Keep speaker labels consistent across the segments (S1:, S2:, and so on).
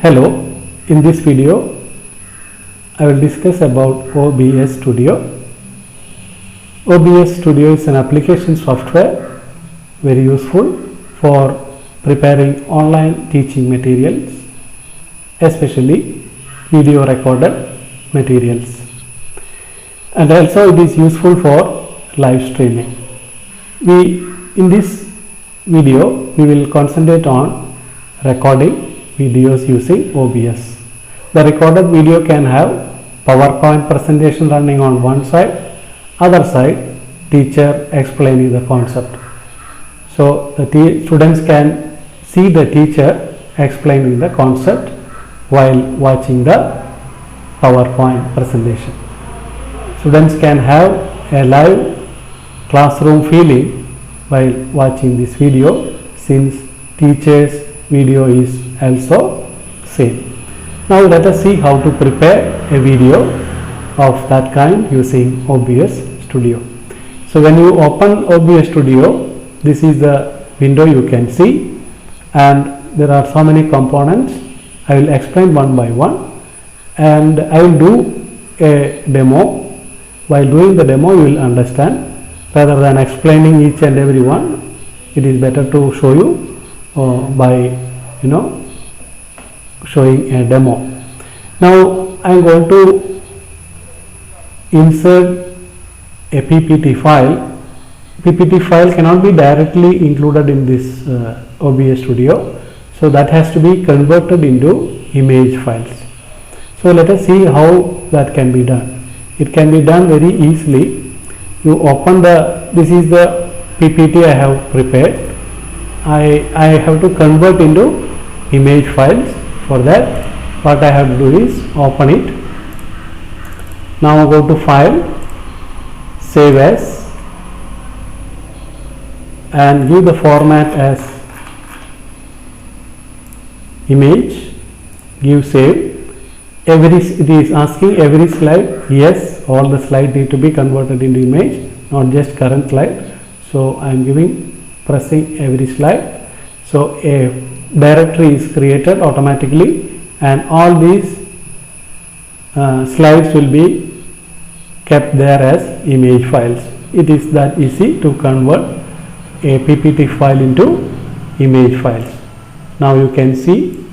S1: Hello, in this video I will discuss about OBS Studio. OBS Studio is an application software very useful for preparing online teaching materials, especially video recorded materials, and also it is useful for live streaming. In this video we will concentrate on recording videos using OBS. The recorded video can have PowerPoint presentation running on one side, other side teacher explaining the concept. So the students can see the teacher explaining the concept while watching the PowerPoint presentation. Students can have a live classroom feeling while watching this video, since teacher's video is also same. Now let us see how to prepare a video of that kind using OBS Studio. So when you open OBS Studio, this is the window you can see, and there are so many components. I will explain one by one, and I will do a demo. While doing the demo you will understand. Rather than explaining each and every one, it is better to show you by showing a demo. Now I am going to insert a PPT file. PPT file cannot be directly included in this OBS Studio, so that has to be converted into image files. So let us see how that can be done. It can be done very easily. You open this is the PPT I have prepared. I have to convert into image files. For that, what I have to do is open it. Now go to File, Save As, and give the format as image. Give Save. It is asking every slide. Yes, all the slides need to be converted into image, not just current slide. So I am pressing every slide. So a directory is created automatically, and all these slides will be kept there as image files. It is that easy to convert a PPT file into image files. Now you can see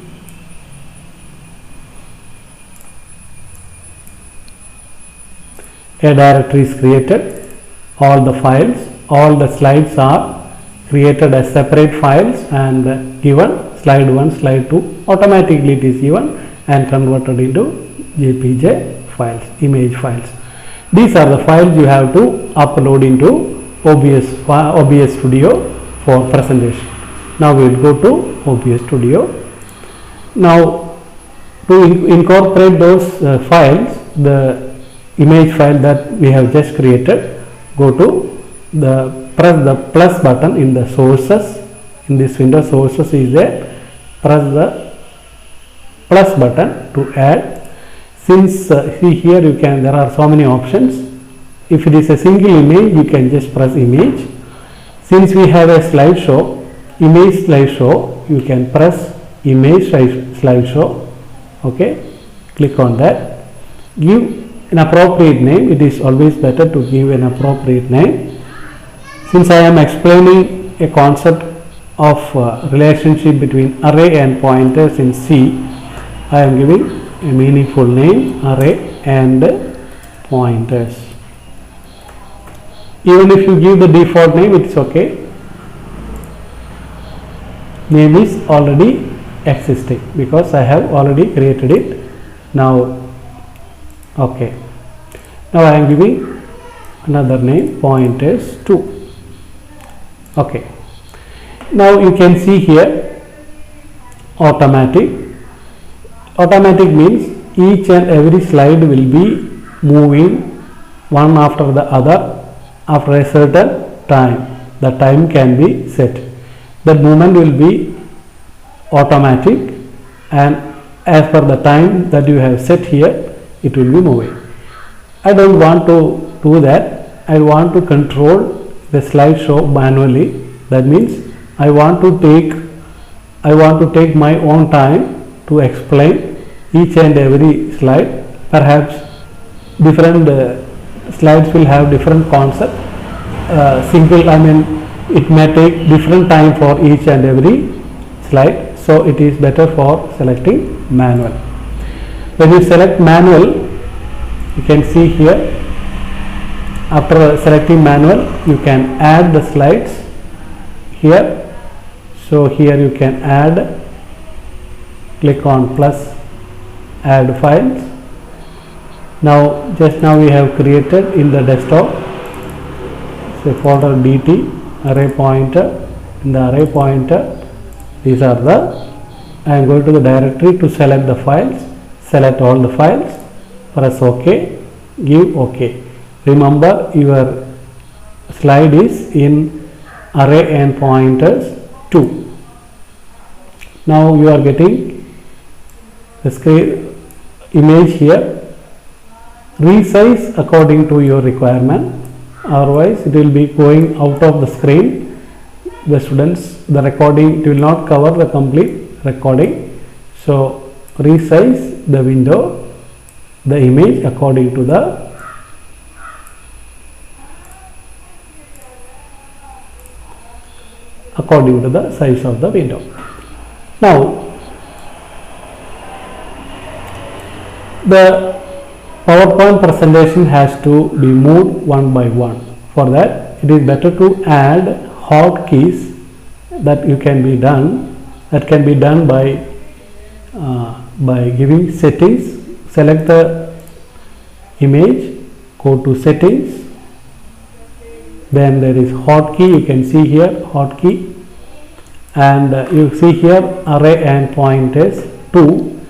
S1: a directory is created. All the files, all the slides are created as separate files and given. Slide 1, slide 2, automatically it is given and converted into JPG files, image files. These are the files you have to upload into OBS Studio for presentation. Now we will go to OBS Studio. Now to incorporate those files, the image file that we have just created, go to press the plus button in the sources. In this window, sources is there. Press the plus button to add. Since see here there are so many options. If it is a single image, you can just press image. Since we have a slideshow, image slideshow, you can press image slideshow. Okay, click on that. Give an appropriate name. It is always better to give an appropriate name. Since I am explaining a concept of relationship between array and pointers in C, I am giving a meaningful name, array and pointers. Even if you give the default name, it's okay. Name is already existing because I have already created it. Now okay, now I am giving another name, pointers 2. Okay, now you can see here automatic. Automatic means each and every slide will be moving one after the other after a certain time. The time can be set. The movement will be automatic, and as per the time that you have set here, it will be moving. I don't want to do that. I want to control the slideshow manually. That means I want to take my own time to explain each and every slide. Perhaps different slides will have different concept. It may take different time for each and every slide, so it is better for selecting manual. When you select manual, you can see here, after selecting manual, you can add the slides here. So here you can add, click on plus, add files. Now just now we have created in the desktop, say folder DT, array pointer. In the array pointer, these are the, I am going to the directory to select the files, select all the files, press OK, give OK. Remember, your slide is in array and pointers 2. Now you are getting the screen image here. Resize according to your requirement, otherwise it will be going out of the screen. The students, the recording, it will not cover the complete recording. So resize the window, the image according to the size of the window. Now the PowerPoint presentation has to be moved one by one. For that, it is better to add hotkeys that can be done by giving settings. Select the image, go to settings, then there is hotkey. You can see here hotkey, and you see here array and pointers 2,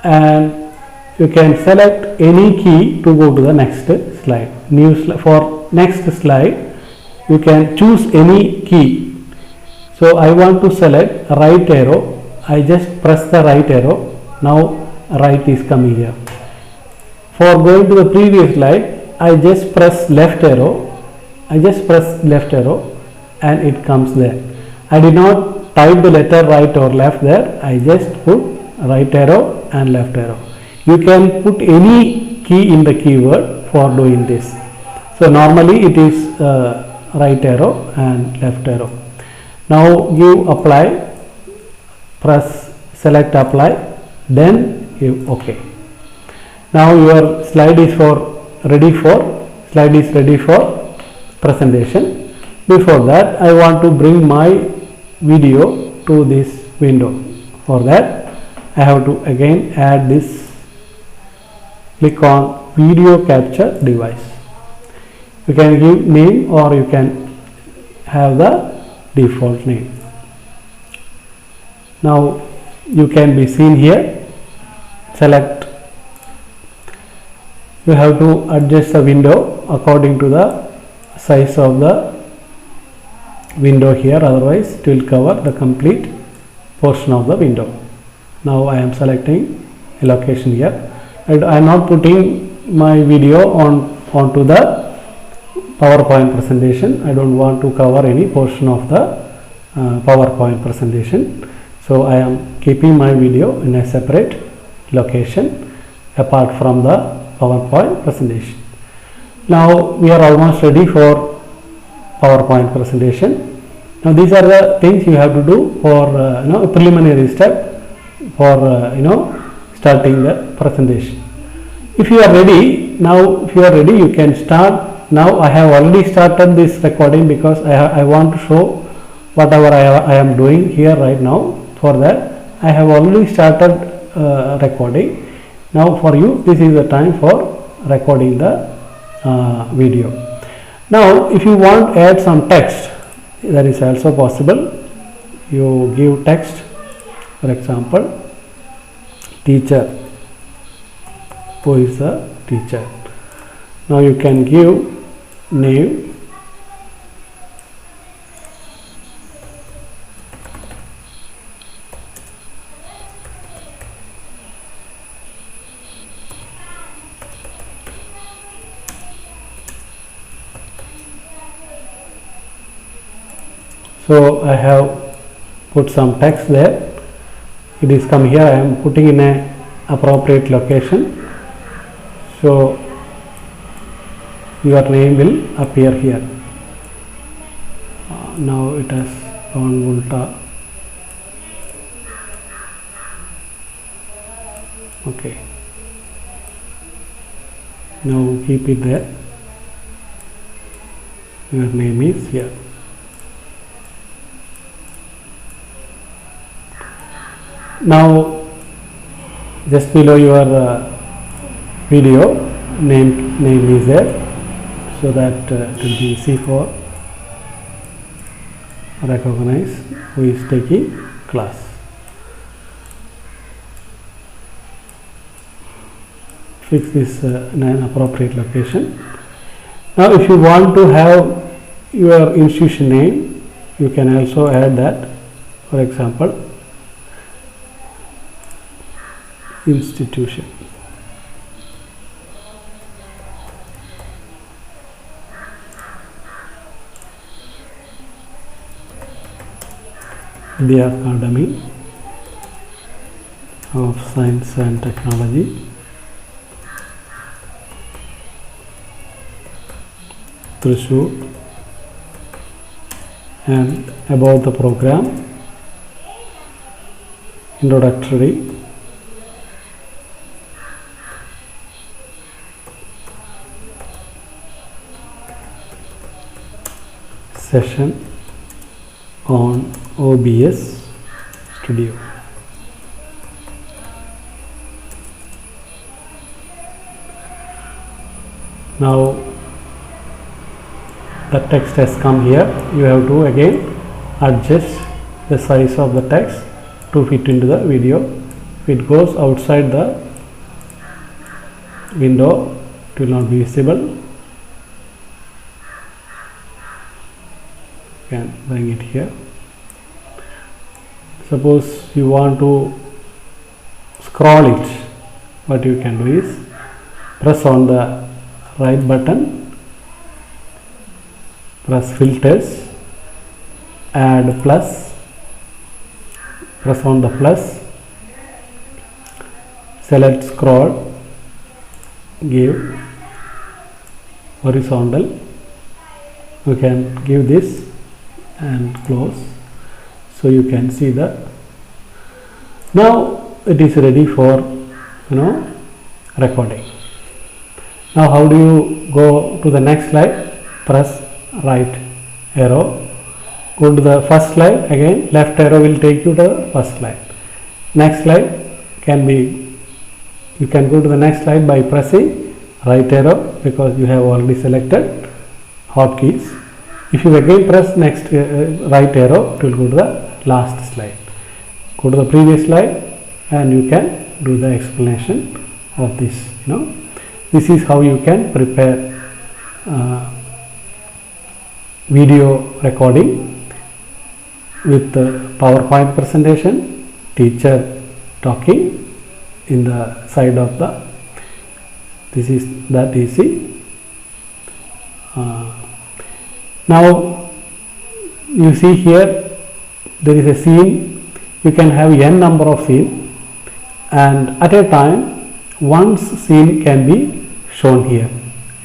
S1: and you can select any key to go to the next slide. For next slide, you can choose any key. So I want to select right arrow. I just press the right arrow. Now right is coming here. For going to the previous slide, I just press left arrow. And it comes there. I did not type the letter right or left there. I just put right arrow and left arrow. You can put any key in the keyword for doing this. So normally it is right arrow and left arrow. Now you apply, select apply, then give OK. Now your slide is ready for presentation. Before that, I want to bring my video to this window. For that, I have to again add this. Click on video capture device. You can give name or you can have the default name. Now you can be seen here. Select. You have to adjust the window according to the size of the window here, otherwise it will cover the complete portion of the window. Now I am selecting a location here. I am not putting my video onto the PowerPoint presentation. I don't want to cover any portion of the PowerPoint presentation. So I am keeping my video in a separate location apart from the PowerPoint presentation. Now we are almost ready for PowerPoint presentation. Now these are the things you have to do for a preliminary step for starting the presentation. If you are ready, you can start. Now I have already started this recording because I want to show whatever I am doing here right now. For that, I have already started recording. Now for you, this is the time for recording the video. Now if you want to add some text, that is also possible. You give text, for example, teacher. Who is the teacher? Now you can give name. So I have put some text there. it is come here. I am putting in a appropriate location, so your name will appear here. Now it has gone ulta. Okay, now keep it there. Your name is here. Now just below your video, name is there, so that it will be easy for recognize who is taking class. Fix this in an appropriate location. Now if you want to have your institution name, you can also add that. For example, institution. The Academy of Science and Technology, Thrissur, and about the program, introductory, session on OBS Studio. Now the text has come here. You have to again adjust the size of the text to fit into the video. If it goes outside the window, it will not be visible. You can bring it here. Suppose you want to scroll it, what you can do is press on the right button, press filters, add plus, press on the plus, select scroll, give horizontal. You can give this and close, so you can see the. Now it is ready for recording. Now how do you go to the next slide? Press right arrow, go to the first slide. Again left arrow will take you to the first slide. Next slide can be, you can go to the next slide by pressing right arrow, because you have already selected hotkeys. If you again press next right arrow, it will go to the last slide. Go to the previous slide and you can do the explanation of this. This is how you can prepare video recording with the PowerPoint presentation, teacher talking in the side of the. This is that easy. Now you see here there is a scene. You can have n number of scenes, and at a time one scene can be shown here.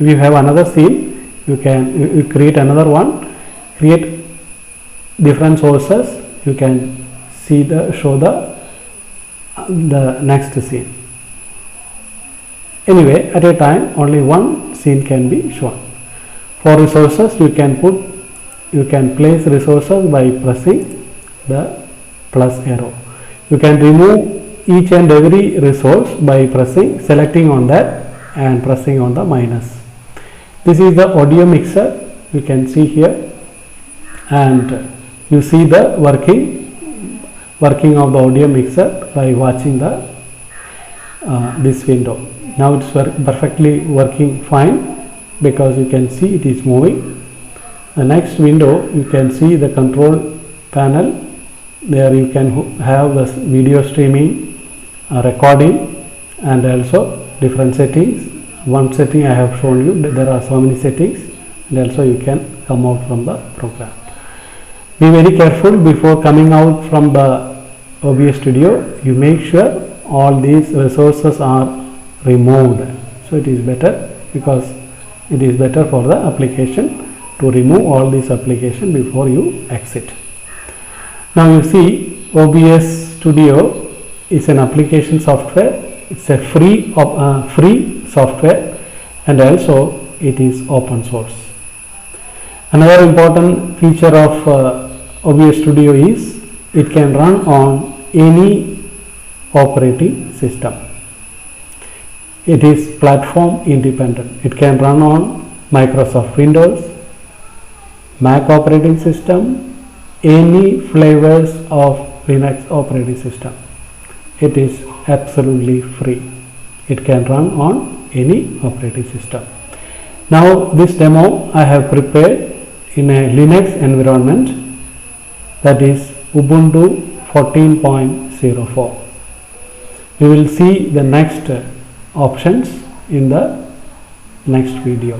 S1: If you have another scene, you can create another one, create different sources. You can see show the next scene. Anyway, at a time only one scene can be shown. For resources, you can place resources by pressing the plus arrow. You can remove each and every resource by selecting on that and pressing on the minus. This is the audio mixer, you can see here, and you see the working of the audio mixer by watching the this window. Now it's perfectly working fine, because you can see it is moving. The next window, you can see the control panel. There you can have the video streaming, recording, and also different settings. One setting I have shown you, there are so many settings, and also you can come out from the program. Be very careful before coming out from the OBS Studio, you make sure all these resources are removed. So it is better, because it is better for the application to remove all these application before you exit. Now you see, OBS Studio is an application software. It's a free software, and also it is open source. Another important feature of OBS Studio is it can run on any operating system. It is platform independent. It can run on Microsoft Windows, Mac operating system, any flavors of Linux operating system. It is absolutely free. It can run on any operating system. Now this demo I have prepared in a Linux environment, that is Ubuntu 14.04. We will see the next options in the next video.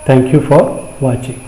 S1: Thank you for watching.